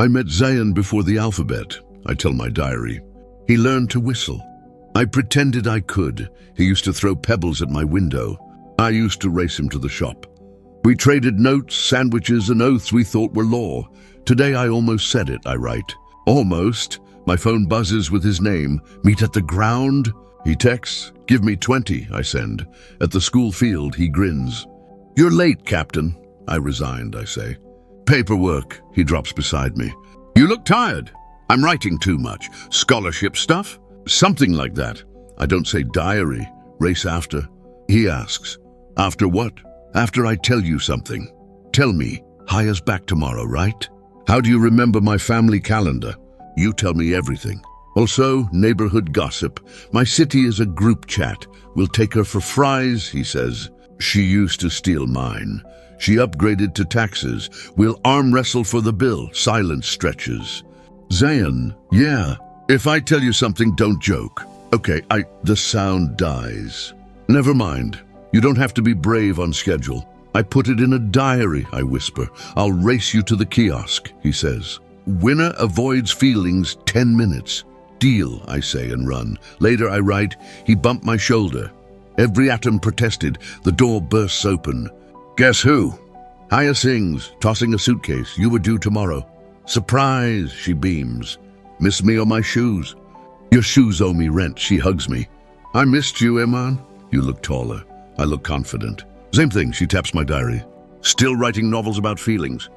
I met Zayan before the alphabet, I tell my diary. He learned to whistle. I pretended I could. He used to throw pebbles at my window. I used to race him to the shop. We traded notes, sandwiches, and oaths we thought were law. Today I almost said it, I write. Almost. My phone buzzes with his name. Meet at the ground? He texts. Give me 20, I send. At the school field, he grins. You're late, Captain. I resigned, I say. Paperwork, he drops beside me. You look tired. I'm writing too much. Scholarship stuff? Something like that. I don't say diary. Race after. He asks. After what? After I tell you something. Tell me. Haya's back tomorrow, right? How do you remember my family calendar? You tell me everything. Also, neighborhood gossip. My city is a group chat. We'll take her for fries, he says. She used to steal mine. She upgraded to taxes. We'll arm wrestle for the bill. Silence stretches. Zayan, yeah. If I tell you something, don't joke. Okay, the sound dies. Never mind. You don't have to be brave on schedule. I put it in a diary, I whisper. I'll race you to the kiosk, he says. Winner avoids feelings 10 minutes. Deal, I say and run. Later I write, he bumped my shoulder. Every atom protested. The door bursts open. Guess who? Haya sings, tossing a suitcase. You were due tomorrow. Surprise, she beams. Miss me or my shoes? Your shoes owe me rent, she hugs me. I missed you, Iman. You look taller. I look confident. Same thing, she taps my diary. Still writing novels about feelings.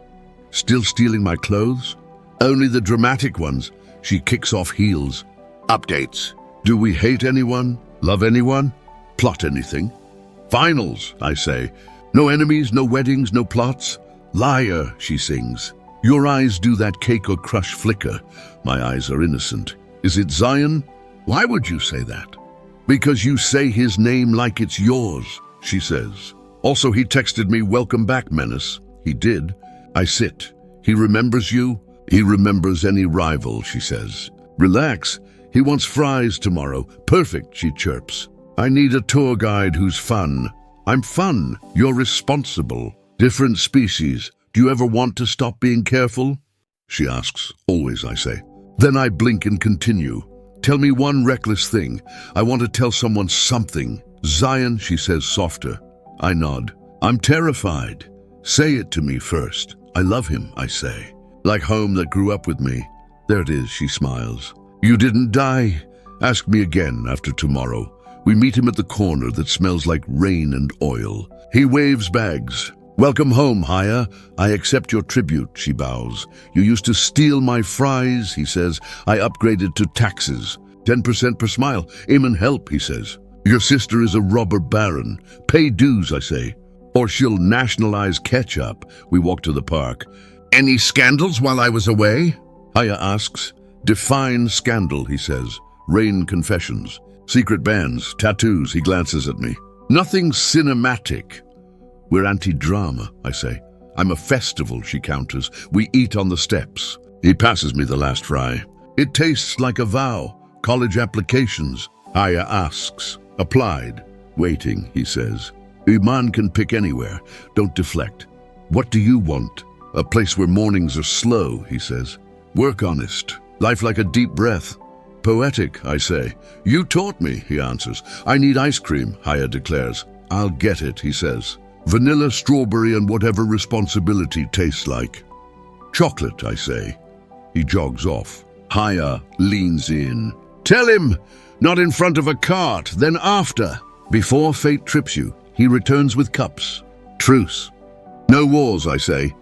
Still stealing my clothes? Only the dramatic ones. She kicks off heels. Updates. Do we hate anyone? Love anyone? Plot anything? Finals, I say. No enemies, no weddings, no plots. Liar, she sings. Your eyes do that cake or crush flicker. My eyes are innocent. Is it Zion? Why would you say that? Because you say his name like it's yours, she says. Also, he texted me, welcome back, Menace. He did. I sit. He remembers you? He remembers any rival, she says. Relax. He wants fries tomorrow. Perfect, she chirps. I need a tour guide who's fun. I'm fun. You're responsible. Different species. Do you ever want to stop being careful? She asks. Always, I say. Then I blink and continue. Tell me one reckless thing. I want to tell someone something. Zion, she says softer. I nod. I'm terrified. Say it to me first. I love him, I say. Like home that grew up with me. There it is, she smiles. You didn't die? Ask me again after tomorrow. We meet him at the corner that smells like rain and oil. He waves bags. Welcome home, Haya. I accept your tribute, she bows. You used to steal my fries, he says. I upgraded to taxes. 10% per smile. Amen help, he says. Your sister is a robber baron. Pay dues, I say. Or she'll nationalize ketchup. We walk to the park. Any scandals while I was away? Haya asks. Define scandal, he says. Rain confessions. Secret bands, tattoos, he glances at me. Nothing cinematic. We're anti-drama, I say. I'm a festival, she counters. We eat on the steps. He passes me the last fry. It tastes like a vow. College applications. Haya asks. Applied. Waiting, he says. Iman can pick anywhere. Don't deflect. What do you want? A place where mornings are slow, he says. Work honest. Life like a deep breath. Poetic, I say. You taught me, he answers. I need ice cream, Haya declares. I'll get it, he says. Vanilla, strawberry, and whatever responsibility tastes like. Chocolate, I say. He jogs off. Haya leans in. Tell him! Not in front of a cart, then after. Before fate trips you, he returns with cups. Truce. No wars, I say.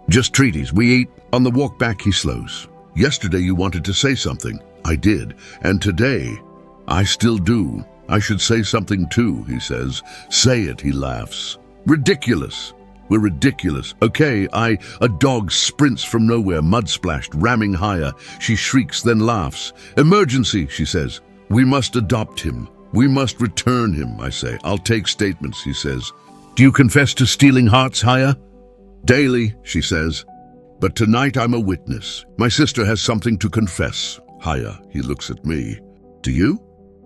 Just treaties. We eat. On the walk back, he slows. Yesterday you wanted to say something. I did. And today, I still do. I should say something too, he says. Say it, he laughs. Ridiculous. We're ridiculous. Okay, a dog sprints from nowhere, mud-splashed, ramming Haya. She shrieks, then laughs. Emergency, she says. We must adopt him. We must return him, I say. I'll take statements, he says. Do you confess to stealing hearts, Haya? Daily, she says. But tonight I'm a witness. My sister has something to confess. Haya, he looks at me. Do you?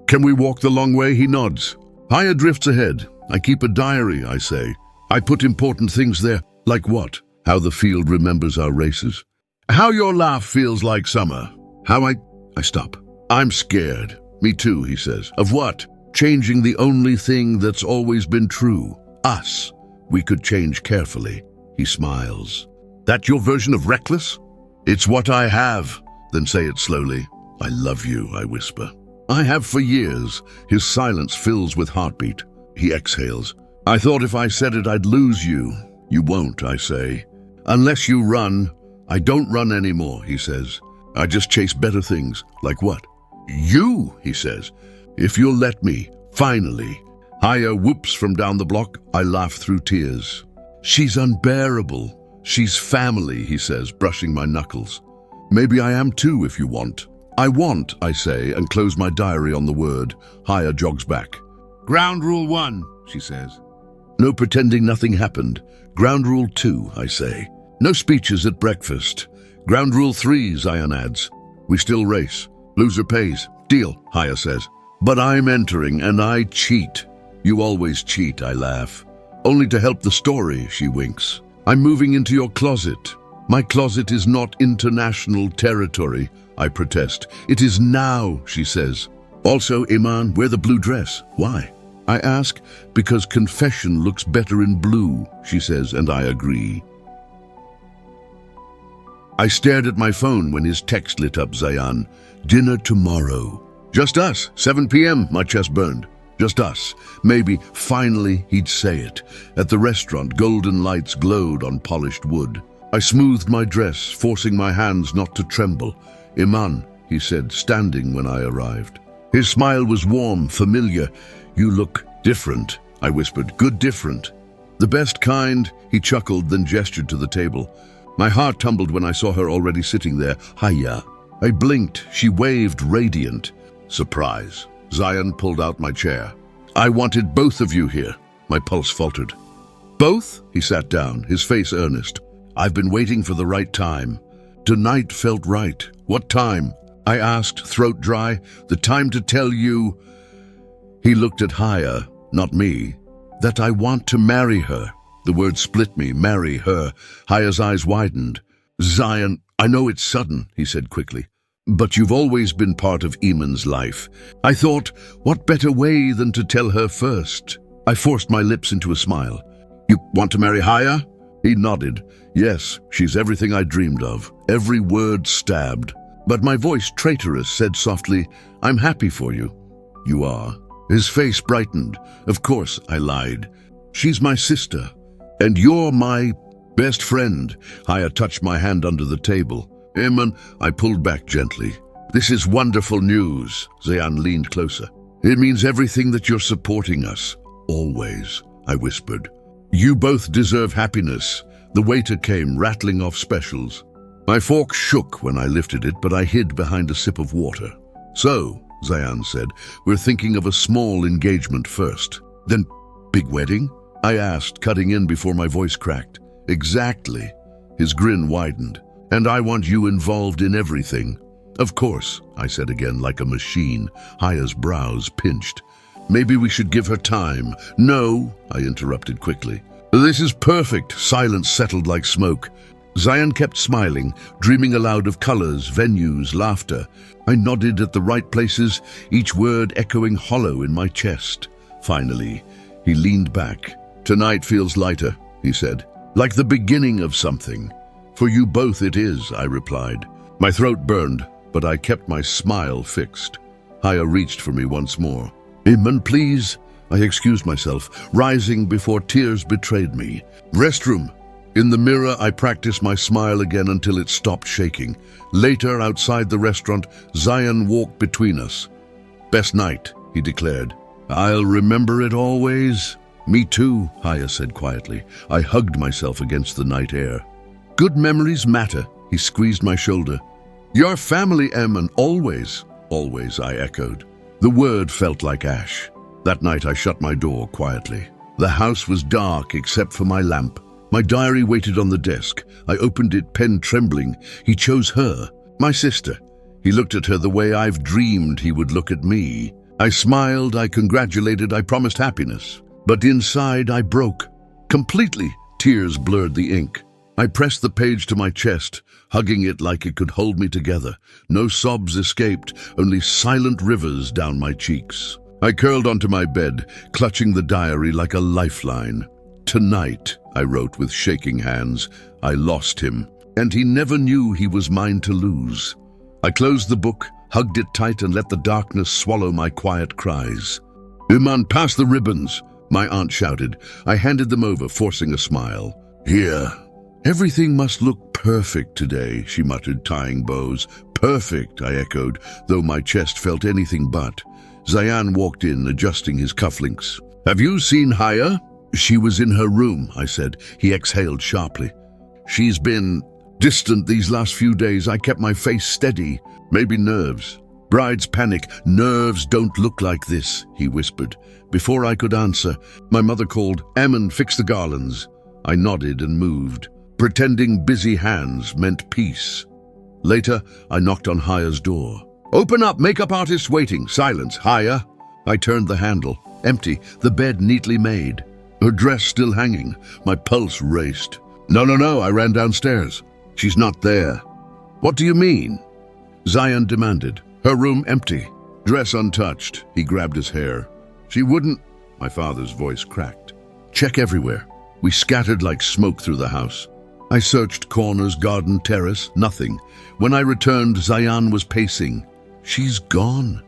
Can we walk the long way? He nods. Haya drifts ahead. I keep a diary, I say. I put important things there. Like what? How the field remembers our races. How your laugh feels like summer. How I stop. I'm scared. Me too, he says. Of what? Changing the only thing that's always been true. Us. We could change carefully. He smiles. That your version of reckless? It's what I have. Then say it slowly. I love you, I whisper. I have for years. His silence fills with heartbeat. He exhales. I thought if I said it, I'd lose you. You won't, I say. Unless you run. I don't run anymore, he says. I just chase better things. Like what? You, he says. If you'll let me, finally. Haya whoops from down the block. I laugh through tears. She's unbearable. She's family, he says, brushing my knuckles. Maybe I am too, if you want. I want, I say, and close my diary on the word. Haya jogs back. Ground rule 1, she says. No pretending nothing happened. Ground rule 2, I say. No speeches at breakfast. Ground rule 3, Zion adds. We still race. Loser pays. Deal, Haya says. But I'm entering, and I cheat. You always cheat, I laugh. Only to help the story, she winks. I'm moving into your closet. My closet is not international territory, I protest. It is now, she says. Also, Iman, wear the blue dress. Why? I ask. Because confession looks better in blue, she says, and I agree. I stared at my phone when his text lit up, Zayan. Dinner tomorrow. Just us, 7 p.m., my chest burned. Just us. Maybe, finally, he'd say it. At the restaurant, golden lights glowed on polished wood. I smoothed my dress, forcing my hands not to tremble. Iman, he said, standing when I arrived. His smile was warm, familiar. You look different, I whispered. Good different. The best kind, he chuckled, then gestured to the table. My heart tumbled when I saw her already sitting there. Haya. I blinked. She waved, radiant. Surprise. Zion pulled out my chair. I wanted both of you here. My pulse faltered. Both? He sat down, his face earnest. I've been waiting for the right time. Tonight felt right. What time? I asked, throat dry. The time to tell you... He looked at Haya, not me. That I want to marry her. The word split me, marry her. Haya's eyes widened. Zion, I know it's sudden, he said quickly. But you've always been part of Iman's life. I thought, what better way than to tell her first? I forced my lips into a smile. You want to marry Haya? He nodded. Yes, she's everything I dreamed of. Every word stabbed. But my voice, traitorous, said softly, I'm happy for you. You are. His face brightened. Of course, I lied. She's my sister. And you're my best friend. Haya touched my hand under the table. Iman, I pulled back gently. This is wonderful news. Zayan leaned closer. It means everything that you're supporting us. Always, I whispered. You both deserve happiness. The waiter came, rattling off specials. My fork shook when I lifted it, but I hid behind a sip of water. So, Zayan said, we're thinking of a small engagement first. Then, big wedding? I asked, cutting in before my voice cracked. Exactly. His grin widened. And I want you involved in everything. Of course, I said again, like a machine. Haya's brows pinched. Maybe we should give her time. No, I interrupted quickly. This is perfect. Silence settled like smoke. Zion kept smiling, dreaming aloud of colors, venues, laughter. I nodded at the right places, each word echoing hollow in my chest. Finally, he leaned back. Tonight feels lighter, he said, like the beginning of something. For you both it is, I replied. My throat burned, but I kept my smile fixed. Haya reached for me once more. Iman, please. I excused myself, rising before tears betrayed me. Restroom. In the mirror, I practiced my smile again until it stopped shaking. Later, outside the restaurant, Zion walked between us. Best night, he declared. I'll remember it always. Me too, Haya said quietly. I hugged myself against the night air. Good memories matter, he squeezed my shoulder. Your family, Eman, always. Always, I echoed. The word felt like ash. That night I shut my door quietly. The house was dark except for my lamp. My diary waited on the desk. I opened it, pen trembling. He chose her, my sister. He looked at her the way I've dreamed he would look at me. I smiled, I congratulated, I promised happiness. But inside I broke. Completely. Tears blurred the ink. I pressed the page to my chest. hugging it like it could hold me together. No sobs escaped, only silent rivers down my cheeks. I curled onto my bed, clutching the diary like a lifeline. "Tonight," I wrote with shaking hands, "I lost him, and he never knew he was mine to lose." I closed the book, hugged it tight, and let the darkness swallow my quiet cries. "Iman, pass the ribbons," my aunt shouted. I handed them over, forcing a smile. "Here." "Everything must look perfect today," she muttered, tying bows. "Perfect," I echoed, though my chest felt anything but. Zayan walked in, adjusting his cufflinks. "Have you seen Haya?" "She was in her room," I said. He exhaled sharply. "She's been distant these last few days. I kept my face steady. Maybe nerves." "Brides panic. Nerves don't look like this," he whispered. Before I could answer, my mother called, "Ammon, fix the garlands." I nodded and moved, pretending busy hands meant peace. Later, I knocked on Haya's door. "Open up, makeup artist waiting." "Silence, Haya." I turned the handle. Empty, the bed neatly made. Her dress still hanging. My pulse raced. No, I ran downstairs. "She's not there." "What do you mean?" Zion demanded. "Her room empty, dress untouched." He grabbed his hair. "She wouldn't..." My father's voice cracked. "Check everywhere." We scattered like smoke through the house. I searched corners, garden, terrace, nothing. When I returned, Zion was pacing. "She's gone."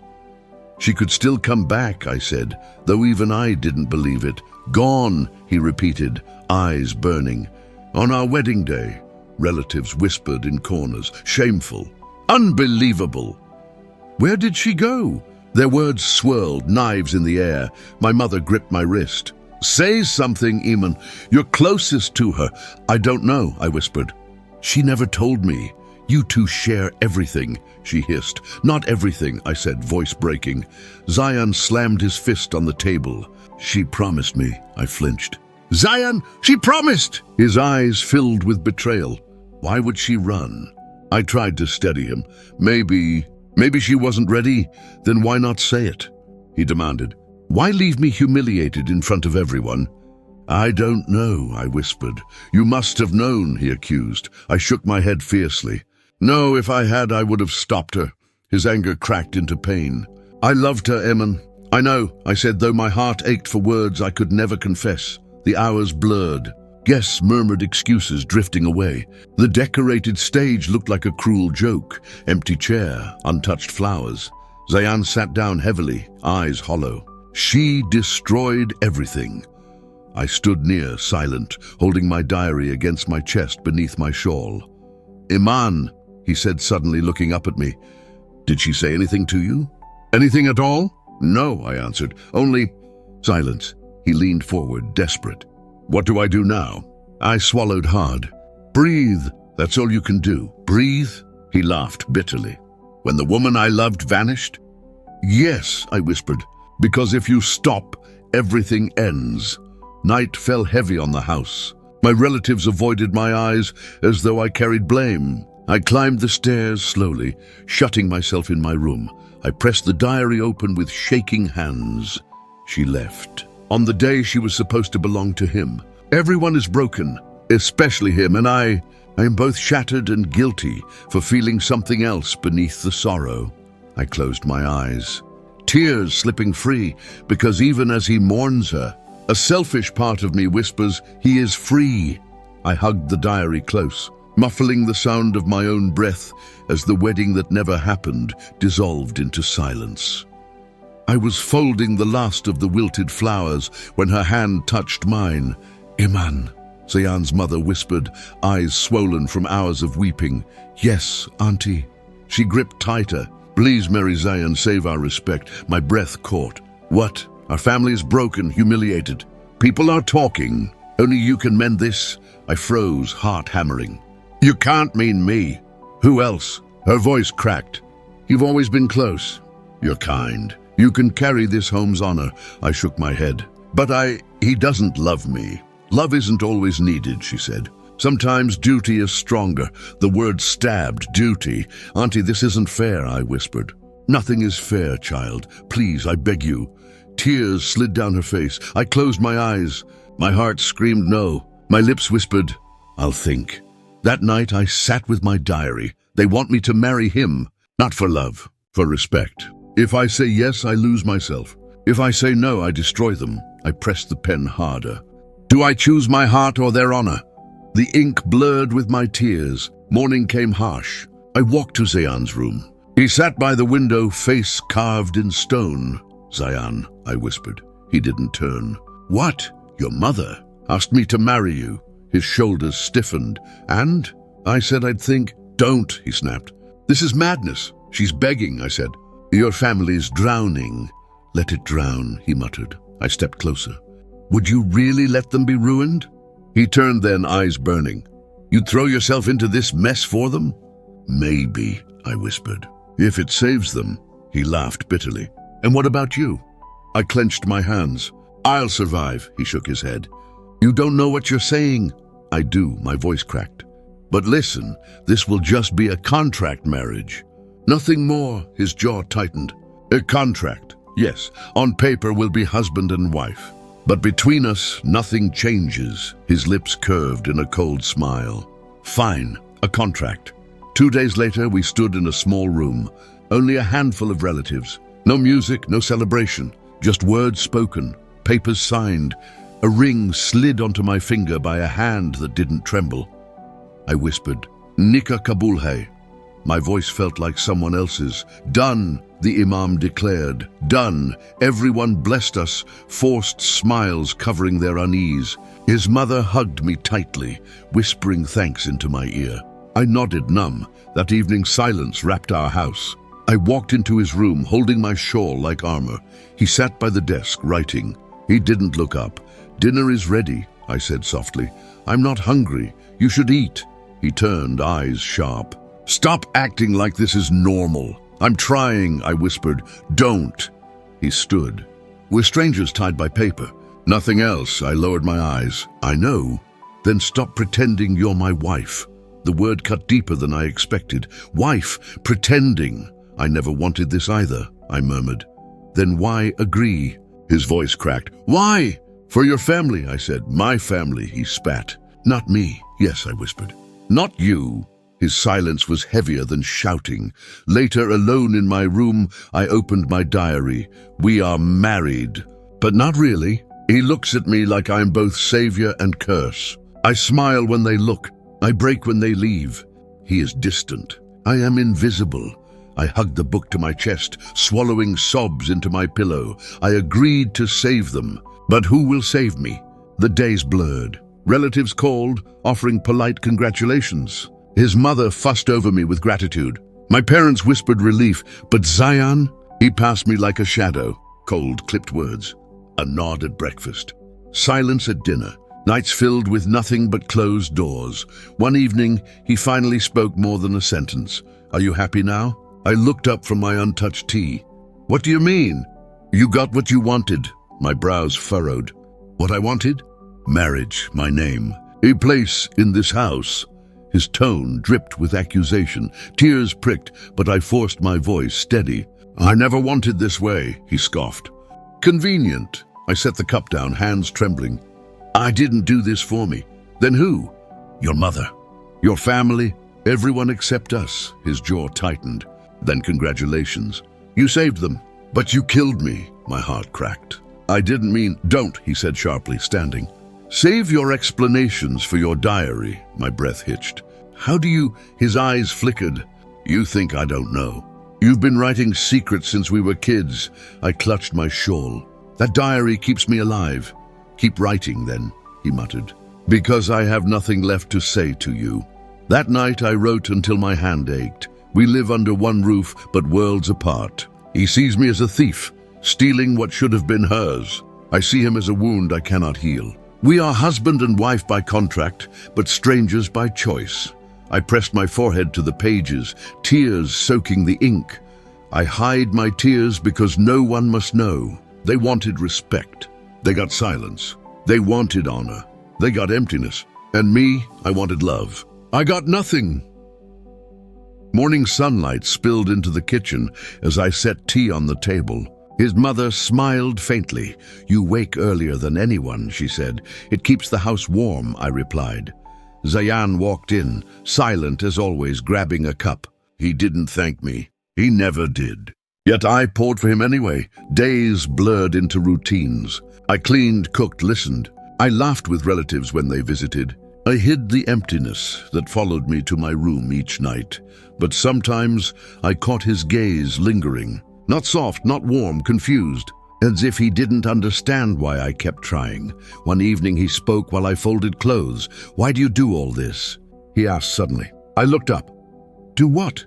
"She could still come back," I said, though even I didn't believe it. "Gone," he repeated, eyes burning. "On our wedding day," relatives whispered in corners. "Shameful. Unbelievable." "Where did she go?" Their words swirled, knives in the air. My mother gripped my wrist. "Say something, Iman. You're closest to her." "I don't know," I whispered. "She never told me." "You two share everything," she hissed. "Not everything," I said, voice breaking. Zion slammed his fist on the table. "She promised me," I flinched. "Zion, she promised!" His eyes filled with betrayal. Why would she run? I tried to steady him. Maybe she wasn't ready. Then why not say it?" he demanded. "Why leave me humiliated in front of everyone?" "I don't know," I whispered. "You must have known," he accused. I shook my head fiercely. "No, if I had, I would have stopped her." His anger cracked into pain. "I loved her, Emin." "I know," I said, though my heart ached for words I could never confess. The hours blurred. Guests murmured excuses, drifting away. The decorated stage looked like a cruel joke. Empty chair, untouched flowers. Zayan sat down heavily, eyes hollow. She destroyed everything. I stood near, silent, holding my diary against my chest beneath my shawl. "Iman," he said suddenly, looking up at me. "Did she say anything to you?" "Anything at all?" "No," I answered. "Only..." Silence. He leaned forward, desperate. "What do I do now?" I swallowed hard. "Breathe. That's all you can do. Breathe." He laughed bitterly. "When the woman I loved vanished?" "Yes," I whispered. "Because if you stop, everything ends." Night fell heavy on the house. My relatives avoided my eyes as though I carried blame. I climbed the stairs slowly, shutting myself in my room. I pressed the diary open with shaking hands. She left. On the day she was supposed to belong to him. Everyone is broken, especially him, and I am both shattered and guilty for feeling something else beneath the sorrow. I closed my eyes, tears slipping free, because even as he mourns her, a selfish part of me whispers, he is free. I hugged the diary close, muffling the sound of my own breath as the wedding that never happened dissolved into silence. I was folding the last of the wilted flowers when her hand touched mine. "Iman," Zayan's mother whispered, eyes swollen from hours of weeping. "Yes, Auntie." She gripped tighter. "Please, Mary Zayan, save our respect." My breath caught. "What? Our family is broken, humiliated. People are talking. Only you can mend this." I froze, heart hammering. "You can't mean me." "Who else?" Her voice cracked. "You've always been close." "You're kind. You can carry this home's honor." I shook my head. "But he doesn't love me." "Love isn't always needed," she said. "Sometimes duty is stronger." The word stabbed. Duty. "Auntie, this isn't fair," I whispered. "Nothing is fair, child. Please, I beg you." Tears slid down her face. I closed my eyes. My heart screamed no. My lips whispered, "I'll think." That night I sat with my diary. They want me to marry him, not for love, for respect. If I say yes, I lose myself. If I say no, I destroy them. I pressed the pen harder. Do I choose my heart or their honor? The ink blurred with my tears. Morning came harsh. I walked to Zayan's room. He sat by the window, face carved in stone. Zayan, I whispered. He didn't turn. What? Your mother asked me to marry you. His shoulders stiffened. And? I said I'd think. Don't, he snapped. This is madness. She's begging, I said. Your family's drowning. Let it drown, he muttered. I stepped closer. Would you really let them be ruined? He turned then, eyes burning. You'd throw yourself into this mess for them? Maybe, I whispered. If it saves them. He laughed bitterly. And what about you? I clenched my hands. I'll survive, he shook his head. You don't know what you're saying. I do, my voice cracked. But listen, this will just be a contract marriage. Nothing more, his jaw tightened. A contract, yes, on paper we'll be husband and wife. But between us, nothing changes. His lips curved in a cold smile. Fine, a contract. 2 days later, we stood in a small room. Only a handful of relatives. No music, no celebration. Just words spoken, papers signed. A ring slid onto my finger by a hand that didn't tremble. I whispered, Nikah Kabul hai. My voice felt like someone else's. Done, the imam declared. Done. Everyone blessed us, forced smiles covering their unease. His mother hugged me tightly, whispering thanks into my ear. I nodded numb. That evening silence wrapped our house. I walked into his room, holding my shawl like armor. He sat by the desk, writing. He didn't look up. Dinner is ready, I said softly. I'm not hungry. You should eat. He turned, eyes sharp. Stop acting like this is normal. I'm trying, I whispered. Don't. He stood. We're strangers tied by paper. Nothing else, I lowered my eyes. I know. Then stop pretending you're my wife. The word cut deeper than I expected. Wife, pretending. I never wanted this either, I murmured. Then why agree? His voice cracked. Why? For your family, I said. My family, he spat. Not me. Yes, I whispered. Not you. His silence was heavier than shouting. Later, alone in my room, I opened my diary. We are married. But not really. He looks at me like I'm both savior and curse. I smile when they look. I break when they leave. He is distant. I am invisible. I hugged the book to my chest, swallowing sobs into my pillow. I agreed to save them. But who will save me? The days blurred. Relatives called, offering polite congratulations. His mother fussed over me with gratitude. My parents whispered relief, but Zayan, he passed me like a shadow. Cold, clipped words. A nod at breakfast. Silence at dinner. Nights filled with nothing but closed doors. One evening, he finally spoke more than a sentence. Are you happy now? I looked up from my untouched tea. What do you mean? You got what you wanted. My brows furrowed. What I wanted? Marriage, my name. A place in this house. His tone dripped with accusation. Tears pricked, but I forced my voice steady. I never wanted this way, he scoffed. Convenient. I set the cup down, hands trembling. I didn't do this for me. Then who? Your mother. Your family. Everyone except us. His jaw tightened. Then congratulations. You saved them. But you killed me. My heart cracked. I didn't mean, don't, he said sharply, standing. Save your explanations for your diary, my breath hitched. How do you, his eyes flickered. You think I don't know. You've been writing secrets since we were kids. I clutched my shawl. That diary keeps me alive. Keep writing then, he muttered. Because I have nothing left to say to you. That night I wrote until my hand ached. We live under one roof, but worlds apart. He sees me as a thief, stealing what should have been hers. I see him as a wound I cannot heal. We are husband and wife by contract, but strangers by choice. I pressed my forehead to the pages, tears soaking the ink. I hide my tears because no one must know. They wanted respect. They got silence. They wanted honor. They got emptiness. And me, I wanted love. I got nothing. Morning sunlight spilled into the kitchen as I set tea on the table. His mother smiled faintly. You wake earlier than anyone, she said. It keeps the house warm, I replied. Zayan walked in, silent as always, grabbing a cup. He didn't thank me. He never did. Yet I poured for him anyway. Days blurred into routines. I cleaned, cooked, listened. I laughed with relatives when they visited. I hid the emptiness that followed me to my room each night. But sometimes I caught his gaze lingering. Not soft, not warm, confused. As if he didn't understand why I kept trying. One evening he spoke while I folded clothes. "Why do you do all this?" he asked suddenly. I looked up. "Do what?"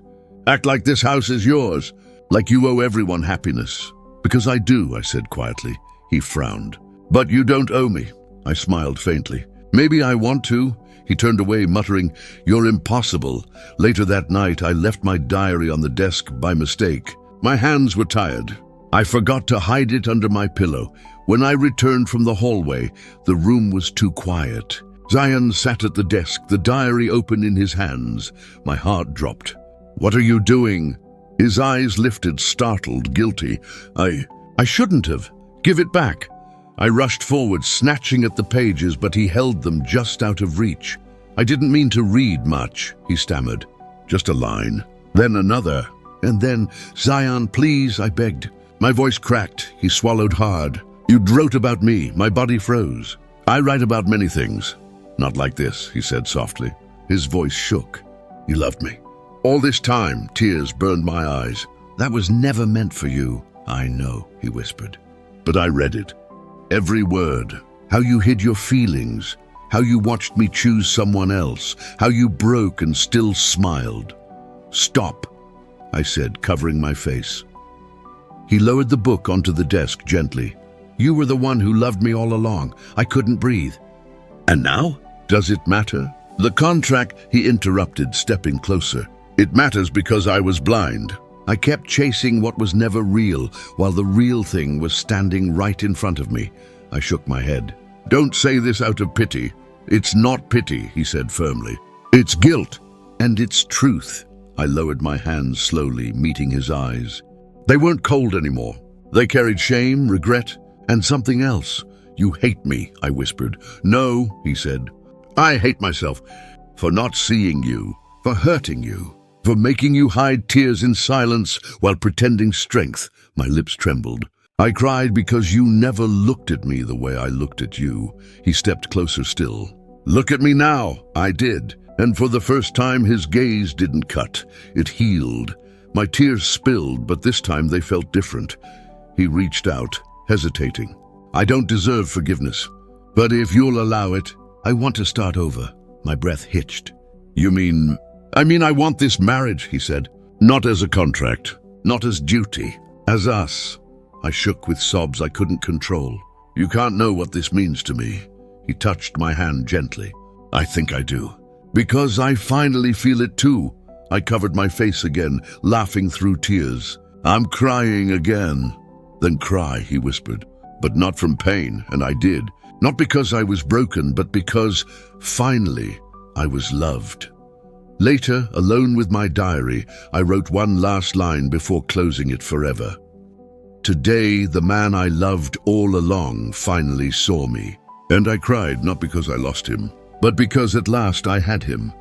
"Act like this house is yours. Like you owe everyone happiness." "Because I do," I said quietly. He frowned. "But you don't owe me." I smiled faintly. "Maybe I want to." He turned away, muttering, "You're impossible." Later that night, I left my diary on the desk by mistake. My hands were tired. I forgot to hide it under my pillow. When I returned from the hallway, the room was too quiet. Zayan sat at the desk, the diary open in his hands. My heart dropped. "What are you doing?" His eyes lifted, startled, guilty. I shouldn't have. Give it back." I rushed forward, snatching at the pages, but he held them just out of reach. "I didn't mean to read much," he stammered. "Just a line. Then another. And then, Zayan, please," I begged. My voice cracked. He swallowed hard. "You wrote about me." My body froze. "I write about many things. Not like this," he said softly. His voice shook. "You loved me. All this time," tears burned my eyes. "That was never meant for you." "I know," he whispered. "But I read it. Every word. How you hid your feelings. How you watched me choose someone else. How you broke and still smiled." "Stop," I said, covering my face. He lowered the book onto the desk gently. "You were the one who loved me all along. I couldn't breathe." "And now? Does it matter?" "The contract," he interrupted, stepping closer. "It matters because I was blind. I kept chasing what was never real, while the real thing was standing right in front of me." I shook my head. "Don't say this out of pity. It's not pity," he said firmly. "It's guilt. And it's truth." I lowered my hands slowly, meeting his eyes. They weren't cold anymore. They carried shame, regret, and something else. "You hate me," I whispered. "No," he said. "I hate myself for not seeing you, for hurting you, for making you hide tears in silence while pretending strength." My lips trembled. "I cried because you never looked at me the way I looked at you." He stepped closer still. "Look at me now." I did. And for the first time, his gaze didn't cut. It healed. My tears spilled, but this time they felt different. He reached out, hesitating. "I don't deserve forgiveness, but if you'll allow it, I want to start over." My breath hitched. "You mean..." I want this marriage," he said. "Not as a contract, not as duty, as us." I shook with sobs I couldn't control. "You can't know what this means to me." He touched my hand gently. "I think I do. Because I finally feel it too." I covered my face again, laughing through tears. "I'm crying again." "Then cry," he whispered. "But not from pain," and I did. Not because I was broken, but because, finally, I was loved. Later, alone with my diary, I wrote one last line before closing it forever. "Today, the man I loved all along finally saw me." And I cried not because I lost him, but because at last I had him.